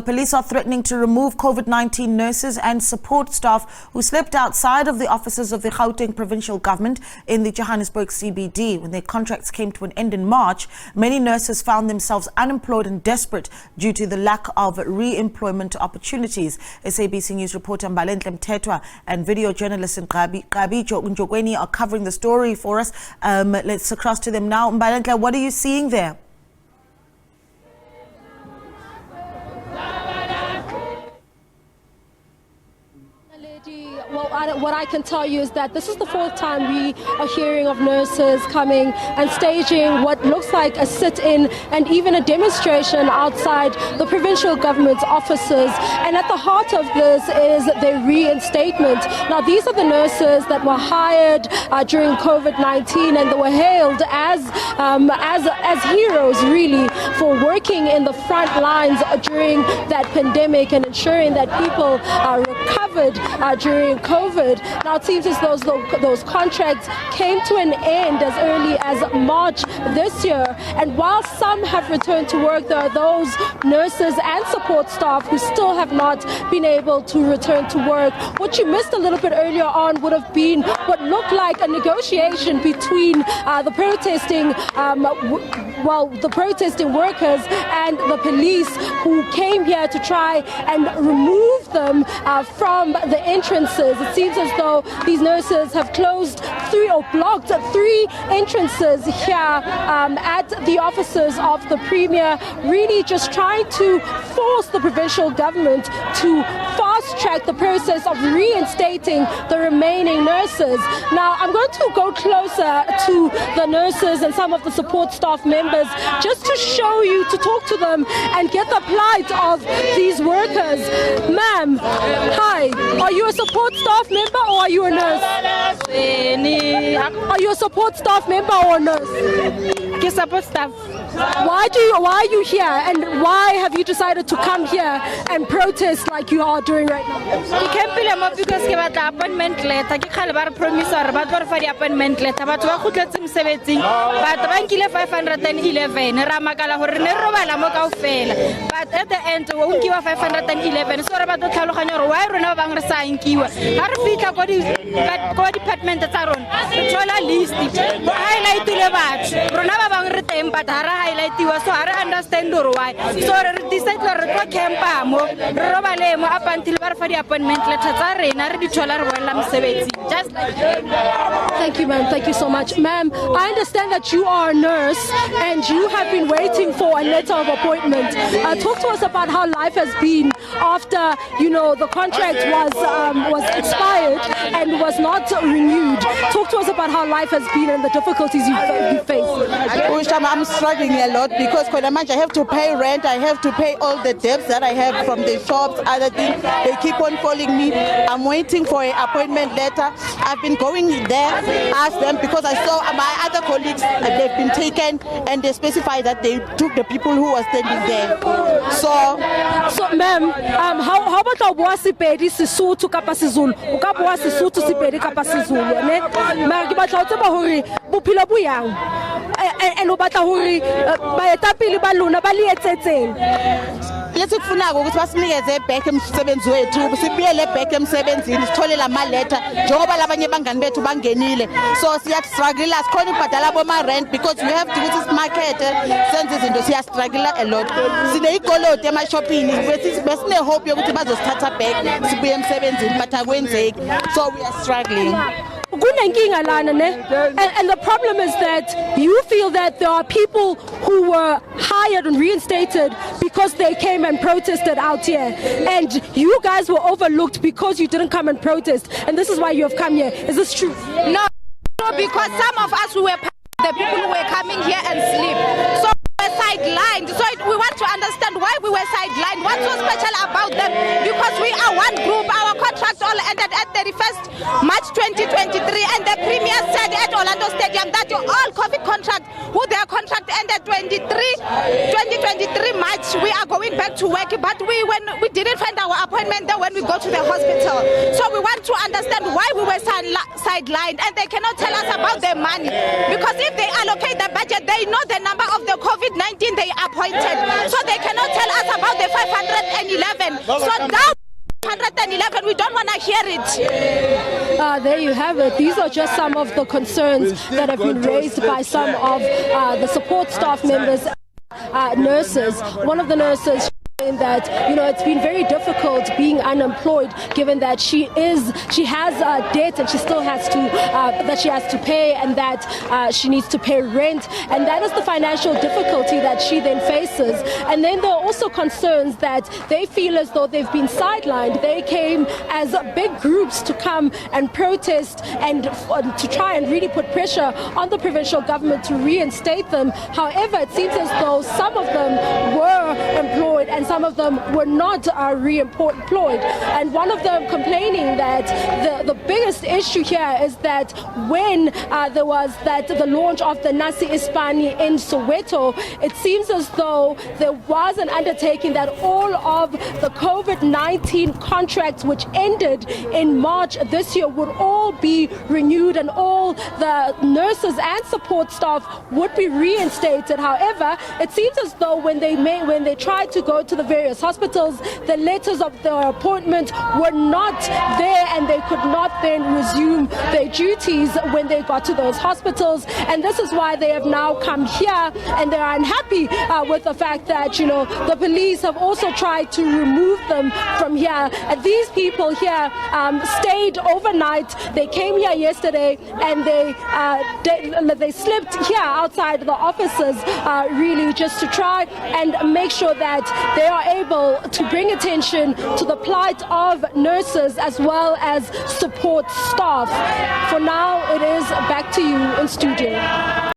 police are threatening to remove COVID-19 nurses and support staff who slept outside of the offices of the Gauteng provincial government in the Johannesburg CBD. When their contracts came to an end in March, many nurses found themselves unemployed and desperate due to the lack of re-employment opportunities. SABC News reporter Mbalenhle Mthethwa and video journalist Gqabi Njokweni are covering the story for us. Let's cross to them now. Mbalenhle, what are you seeing there? Well, what I can tell you is that this is the fourth time we are hearing of nurses coming and staging what looks like a sit-in and even a demonstration outside the provincial government's offices. And at the heart of this is their reinstatement. Now, these are the nurses that were hired during COVID-19, and they were hailed as heroes, really, for working in the front lines during that pandemic and ensuring that people recovered during COVID. Now it seems as though those contracts came to an end as early as March this year, and while some have returned to work, there are those nurses and support staff who still have not been able to return to work. What you missed a little bit earlier on would have been what looked like a negotiation between the protesting workers and the police, who came here to try and remove them from the entrances. It seems as though these nurses have closed blocked three entrances here at the offices of the Premier, really just trying to force the provincial government to fast-track the process of reinstating the remaining nurses. Now, I'm going to go closer to the nurses and some of the support staff members just to show you, to talk to them and get the plight of these workers. Ma'am, hi, are you a support staff member or are you a nurse? Are you a support staff member or a nurse? Support staff. Why are you here, and why have you decided to come here and protest like you are doing right now? We came here because we have an appointment letter. We have a promise or the appointment letter. But we have to 17. But we have 511. Ramakala But at the end, we give 511. So about the Kalokano, why we never resign Kiwa? Our feet are what department that's our own. Chola list. Highlight the batch. Runava retain, but highlight you so I understand why. So this is the camp. Robalemo up until for the appointment letters are in a cholar while I'm 17. Just thank you, ma'am. Thank you so much. Ma'am, I understand that you are a nurse and you have been waiting for a letter of appointment. Talk to us about how life has been after, the contract was expired and was not renewed. Talk to us about how life has been and the difficulties you face. I'm struggling a lot because I have to pay rent, I have to pay all the debts that I have from the shops, other things. They keep on calling me. I'm waiting for an appointment letter. I've been going there, ask them, because I saw my other colleagues, they've been taken, and they specify that they took the people who were standing there. So ma'am, how about the Sepedi Sesotho kapa Sizulu? O ka bua Sesotho Sepedi kapa Sizulu, ne? Mara ke batla o tseba hore bophelo bo yang. And o batla hore baetapele ba lona ba le etsetseng. Lesikufunako ukuthi basinikeze back emsebenzi wethu, sibuyele back emsebenzini, sithole lamaleta njengoba labanye bangani bethu bangenile. So siyastruggle, asikhona ukubhadala boma rent because we have to go to market, senze izinto siyastruggle a lot. Sine igolode emashopini besine hope yokuthi bazosithatha back sibuye emsebenzini, but akwenzeki. So we are struggling. And the problem is that you feel that there are people who were hired and reinstated because they came and protested out here, and you guys were overlooked because you didn't come and protest, and this is why you have come here. Is this true? No, because some of us who were the people who were coming here and sleep. So we were sidelined. So we want to understand why we were sidelined. What's so special about them? Because we are one group. Our contract all ended at 31st March 2023, and the Premier said at Orlando Stadium that all COVID contract, their contract ended 2023 March, we are going back to work. But when we didn't find our appointment there when we go to the hospital. So we want to understand why we were sidelined, and they cannot tell us about their money. Because if they allocate the budget, they know the number of the COVID-19 they appointed. So they cannot tell us about the 511 111. So down 111, we don't want to hear it. There you have it. These are just some of the concerns that have been raised by some of the support staff members, nurses. One of the nurses saying that, you know, it's been very difficult being unemployed, given that she has debt and she still has to that she has to pay, and that she needs to pay rent, and that is the financial difficulty that she then faces. And then there are also concerns that they feel as though they've been sidelined. They came as big groups to come and protest and to try and really put pressure on the provincial government to reinstate them. However, it seems as though some of them were employed and some of them were not re-employed. And one of them complaining that the biggest issue here is that when there was the launch of the Nasi Ispani in Soweto, it seems as though there was an undertaking that all of the COVID-19 contracts which ended in March this year would all be renewed and all the nurses and support staff would be reinstated. However, it seems as though when they tried to go to the various hospitals, the letters of their appointment were not there and they could not then resume their duties when they got to those hospitals. And this is why they have now come here, and they are unhappy with the fact that, you know, the police have also tried to remove them from here. And these people here stayed overnight. They came here yesterday and they slept here outside the offices, really just to try and make sure that they are able to bring attention to the plight of nurses as well as support staff. For now, it is back to you in studio.